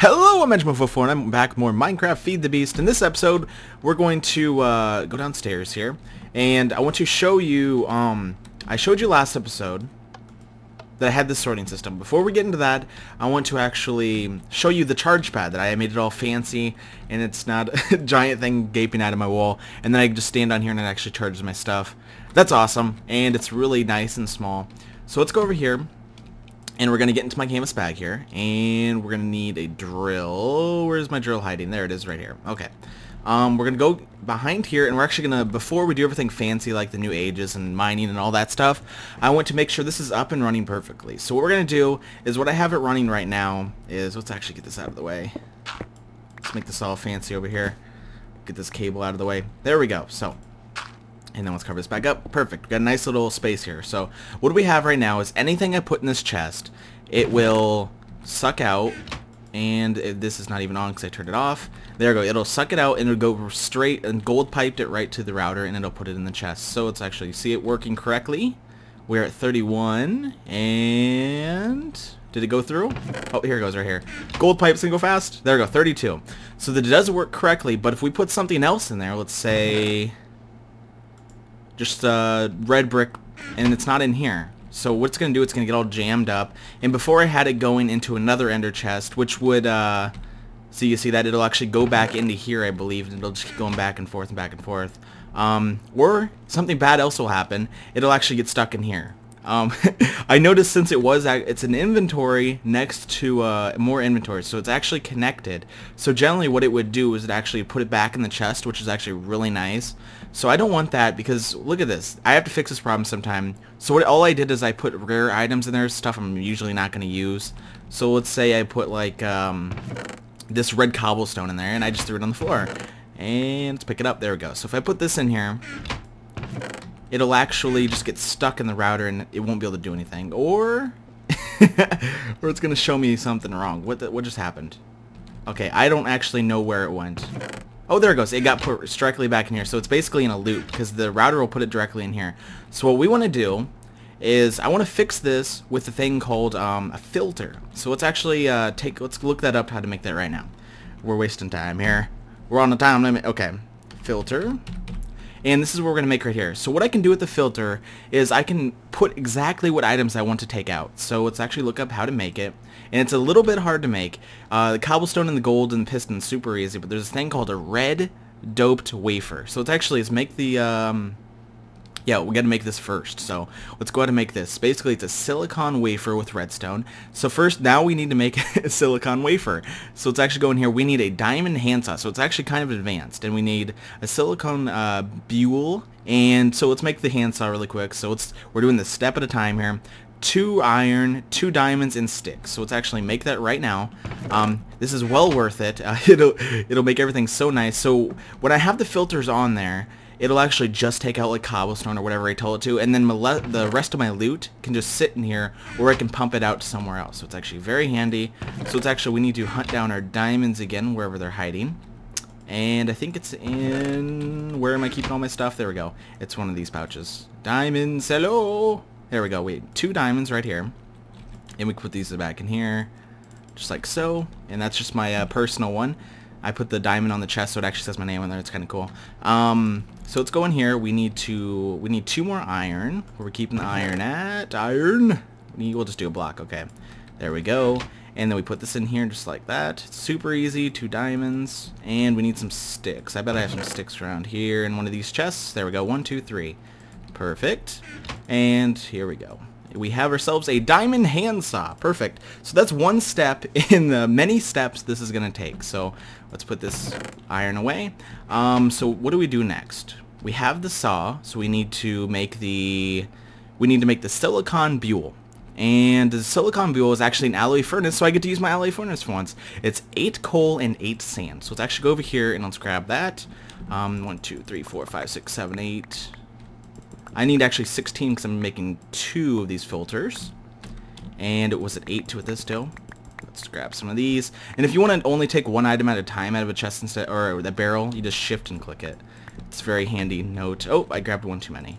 Hello, I'm Ep32 and I'm back with more Minecraft Feed the Beast. In this episode, we're going to go downstairs here, and I want to show you, I showed you last episode that I had this sorting system. Before we get into that, I want to actually show you the charge pad, that I made it all fancy, and it's not a giant thing gaping out of my wall, and then I can just stand on here and it actually charges my stuff. That's awesome, and it's really nice and small. So let's go over here. And we're going to get into my canvas bag here, and we're going to need a drill. Where's my drill hiding? There it is right here. Okay. We're going to go behind here, and we're actually going to, before we do everything fancy like the new ages and mining and all that stuff, I want to make sure this is up and running perfectly. So what we're going to do is, what I have it running right now is, let's actually get this out of the way. Let's make this all fancy over here. Get this cable out of the way. There we go. So, and then let's cover this back up. Perfect. We've got a nice little space here. So what do we have right now is anything I put in this chest, it will suck out. And this is not even on because I turned it off. There we go. It'll suck it out and it'll go straight and gold piped it right to the router, and it'll put it in the chest. So it's actually, you see it working correctly. We're at 31. And did it go through? Oh, here it goes right here. Gold pipes can go fast. There we go. 32. So that it does work correctly. But if we put something else in there, let's say just red brick, and it's not in here. So what it's going to do, it's going to get all jammed up. And before I had it going into another ender chest, which would, so you see that it'll actually go back into here, I believe, and it'll just keep going back and forth and back and forth. Or something bad else will happen. It'll actually get stuck in here. I noticed since it's an inventory next to more inventory, so it's actually connected. So generally what it would do is it actually put it back in the chest, which is actually really nice. So I don't want that, because look at this. I have to fix this problem sometime. So all I did is I put rare items in there, stuff I'm usually not going to use. So let's say I put like this red cobblestone in there, and I just threw it on the floor. And let's pick it up. There we go. So if I put this in here, it'll actually just get stuck in the router and it won't be able to do anything. Or or it's going to show me something wrong. What just happened? Okay, I don't actually know where it went. Oh, there it goes. It got put directly back in here. So it's basically in a loop because the router will put it directly in here. So what we want to do is I want to fix this with a thing called a filter. So let's actually let's look that up, how to make that right now. We're wasting time here. We're on the time limit. Okay, filter. And this is what we're going to make right here. So what I can do with the filter is I can put exactly what items I want to take out. So let's actually look up how to make it. And it's a little bit hard to make. The cobblestone and the gold and the piston is super easy, but there's a thing called a red doped wafer. So let's make the yeah, we got to make this first. So let's go ahead and make this. Basically, it's a silicon wafer with redstone. So first, now we need to make a silicon wafer. So let's actually go in here. We need a diamond handsaw. So it's actually kind of advanced. And we need a silicon buell. And so let's make the handsaw really quick. So we're doing this step at a time here. 2 iron, 2 diamonds, and sticks. So let's actually make that right now. This is well worth it. It'll make everything so nice. So when I have the filters on there, it'll actually just take out like cobblestone or whatever I told it to, and then the rest of my loot can just sit in here, or I can pump it out to somewhere else. So it's actually very handy. So we need to hunt down our diamonds again, wherever they're hiding. And I think it's in, where am I keeping all my stuff? There we go. It's one of these pouches. Diamonds, hello! There we go. Wait, 2 diamonds right here. And we can put these back in here, just like so. And that's just my personal one. I put the diamond on the chest so it actually says my name on there. It's kind of cool. So let's go in here. We need 2 more iron. Where we're keeping the iron at? Iron. We'll just do a block. Okay. There we go. And then we put this in here just like that. It's super easy. 2 diamonds. And we need some sticks. I bet I have some sticks around here in one of these chests. There we go. 1, 2, 3. Perfect. And here we go. We have ourselves a diamond handsaw. Perfect. So that's one step in the many steps this is going to take. So let's put this iron away. So what do we do next? We have the saw, so we need to make the silicon buell. And the silicon buell is actually an alloy furnace, so I get to use my alloy furnace for once. It's 8 coal and 8 sand. So let's actually go over here and let's grab that. 1, 2, 3, 4, 5, 6, 7, 8. I need actually 16 because I'm making 2 of these filters. And it was at 8 with this too. Let's grab some of these. And if you want to only take 1 item at a time out of a chest instead, or the barrel, you just shift and click it. It's a very handy note. Oh, I grabbed 1 too many.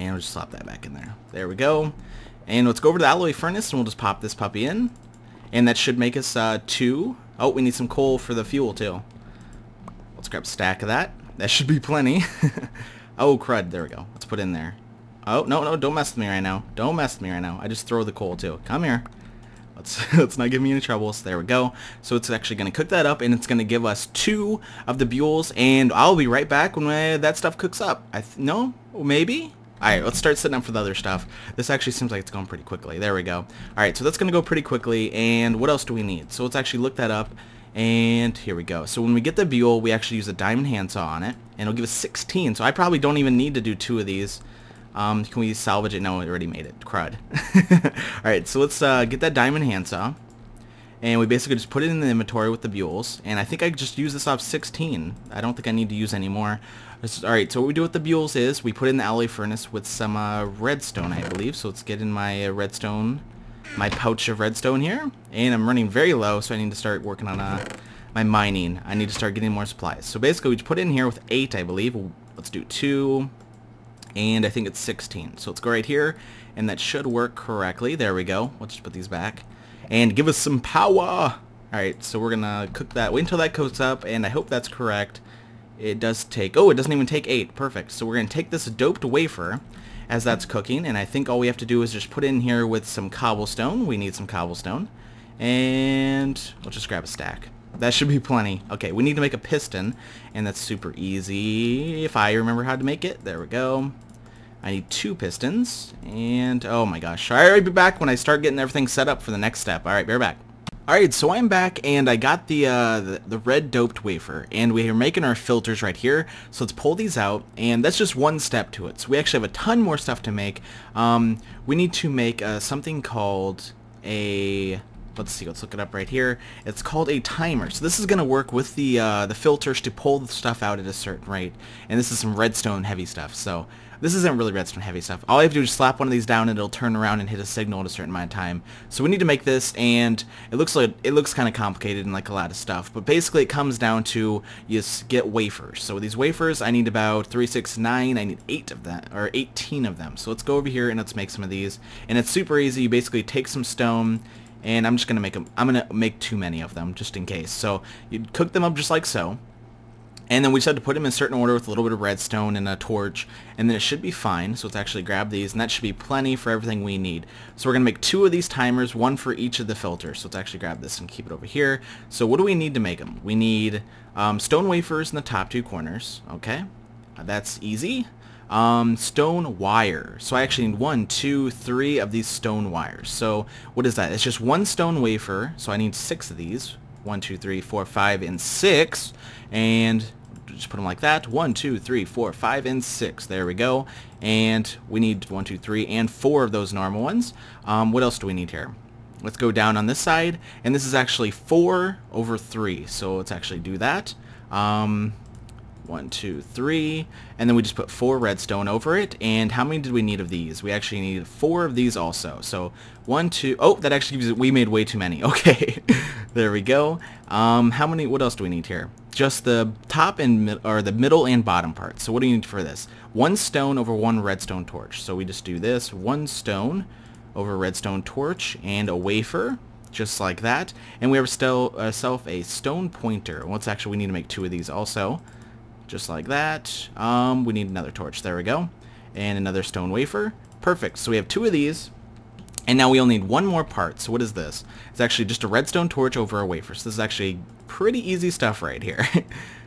And we'll just slap that back in there. There we go. And let's go over to the alloy furnace and we'll just pop this puppy in. and that should make us 2. Oh, we need some coal for the fuel too. Let's grab a stack of that. That should be plenty. Oh, crud. There we go. Let's put in there. Oh, no, don't mess with me right now. Don't mess with me right now. I just throw the coal too. Come here. Let's not give me any troubles. There we go. So it's actually going to cook that up, and it's going to give us 2 of the buells, and I'll be right back when that stuff cooks up. No? Maybe? Alright, let's start setting up for the other stuff. This actually seems like it's going pretty quickly. There we go. Alright, so that's going to go pretty quickly, and what else do we need? So let's actually look that up, and here we go. So when we get the buell, we actually use a diamond handsaw on it, and it'll give us 16. So I probably don't even need to do 2 of these. Can we salvage it? No, it already made it. Crud. Alright, so let's get that diamond handsaw. And we basically just put it in the inventory with the buells. And I think I just use this off 16. I don't think I need to use any more. Alright, so what we do with the buells is we put in the alloy furnace with some redstone, I believe. So let's get in my redstone, my pouch of redstone here. And I'm running very low, so I need to start working on my mining. I need to start getting more supplies. So basically we just put it in here with 8, I believe. Let's do 2. And I think it's 16. So let's go right here, and that should work correctly. There we go. Let's just put these back. And give us some power! Alright, so we're gonna cook that. Wait until that cooks up, and I hope that's correct. It does take... Oh, it doesn't even take 8. Perfect. So we're gonna take this doped wafer as that's cooking, and I think all we have to do is just put it in here with some cobblestone. We need some cobblestone. And we'll just grab a stack. That should be plenty. Okay, we need to make a piston, and that's super easy if I remember how to make it. There we go. I need 2 pistons, and oh my gosh. Alright, I'll be back when I start getting everything set up for the next step. Alright, we're back. Alright, so I'm back, and I got the red doped wafer, and we are making our filters right here. So let's pull these out, and that's just one step to it. So we actually have a ton more stuff to make. We need to make something called a... Let's see, let's look it up right here. It's called a timer. So this is going to work with the filters to pull the stuff out at a certain rate. And this is some redstone heavy stuff. So this isn't really redstone heavy stuff. All I have to do is slap one of these down and it'll turn around and hit a signal at a certain amount of time. So we need to make this, and it looks kind of complicated and like a lot of stuff. But basically it comes down to you just get wafers. So with these wafers I need about 3, 6, 9. I need 8 of them, or 18 of them. So let's go over here and let's make some of these. And it's super easy. You basically take some stone, and I'm just going to make them. I'm going to make too many of them just in case. So you cook them up just like so. And then we just have to put them in a certain order with a little bit of redstone and a torch, and then it should be fine. So let's actually grab these, and that should be plenty for everything we need. So we're going to make 2 of these timers, 1 for each of the filters. So let's actually grab this and keep it over here. So what do we need to make them? We need stone wafers in the top 2 corners. Okay, that's easy. Stone wire. So I actually need 1, 2, 3 of these stone wires. So what is that? It's just 1 stone wafer. So I need 6 of these. 1, 2, 3, 4, 5, and 6. And just put them like that. 1, 2, 3, 4, 5, and 6. There we go. And we need 1, 2, 3, and 4 of those normal ones. What else do we need here? Let's go down on this side. And this is actually 4 over 3. So let's actually do that. 1, 2, 3, and then we just put 4 redstone over it. And how many did we need of these? We actually need 4 of these also. So 1, 2, oh, that actually gives it, we made way too many. Okay, there we go. How many, what else do we need here? Just the top and or the middle and bottom part. So what do you need for this? 1 stone over 1 redstone torch. So we just do this, 1 stone over redstone torch and a wafer. Just like that. And we have ourselves a stone pointer. Well, it's actually, we need to make 2 of these also. Just like that. We need another torch. There we go. And another stone wafer. Perfect. So we have 2 of these. And now we only need 1 more part. So what is this? It's actually just a redstone torch over a wafer. So this is actually pretty easy stuff right here.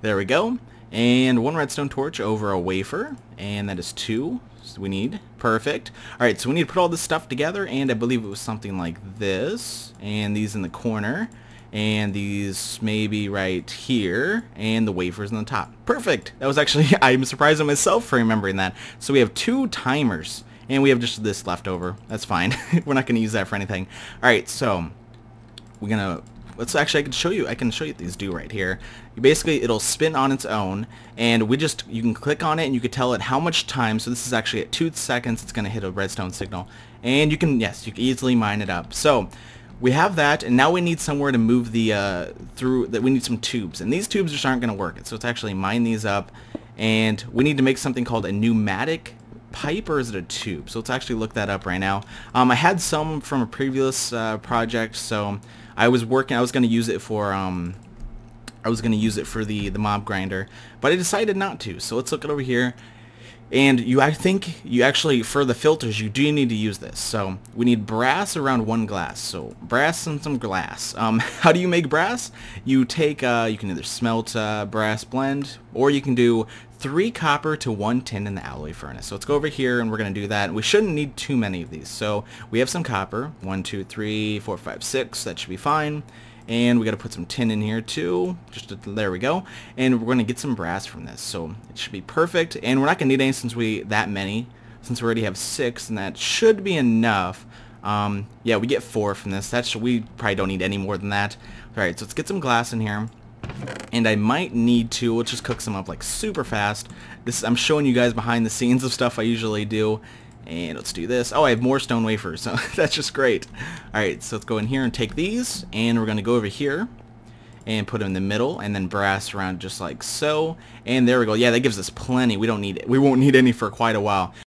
There we go. And 1 redstone torch over a wafer. And that is 2. So we need. Perfect. Alright, so we need to put all this stuff together. And I believe it was something like this. And these in the corner. And these maybe right here, and the wafers on the top. Perfect! That was actually, I'm surprised at myself for remembering that. So we have 2 timers, and we have just this left over. That's fine. We're not going to use that for anything. Alright, so we're going to, let's actually, I can show you what these do right here. Basically, it'll spin on its own, and you can click on it, and you can tell it how much time. So this is actually at 2 seconds, it's going to hit a redstone signal. And you can easily mine it up. So we have that, and now we need somewhere to move the we need some tubes, and these tubes just aren't going to work. So let's actually mine these up, and we need to make something called a pneumatic pipe, or is it a tube? So let's actually look that up right now. I had some from a previous project, so I was going to use it for the mob grinder, but I decided not to. So let's look it over here. And I think you actually, for the filters, you do need to use this. So we need brass around 1 glass. So brass and some glass. How do you make brass? You take, you can either smelt brass blend, or you can do 3 copper to 1 tin in the alloy furnace. So let's go over here and we're going to do that. We shouldn't need too many of these. So we have some copper, 1, 2, 3, 4, 5, 6. That should be fine. And we got to put some tin in here too. There we go. And we're going to get some brass from this. So it should be perfect. And we're not going to need any since we already have 6, and that should be enough. Yeah, we get 4 from this. We probably don't need any more than that. All right, so let's get some glass in here. And I might need to, let's just cook some up like super fast. I'm showing you guys behind the scenes of stuff I usually do. And let's do this. Oh, I have more stone wafers, so that's just great. Alright, so let's go in here and take these, and we're going to go over here and put them in the middle, and then brass around just like so. And there we go. Yeah, that gives us plenty. We won't need any for quite a while.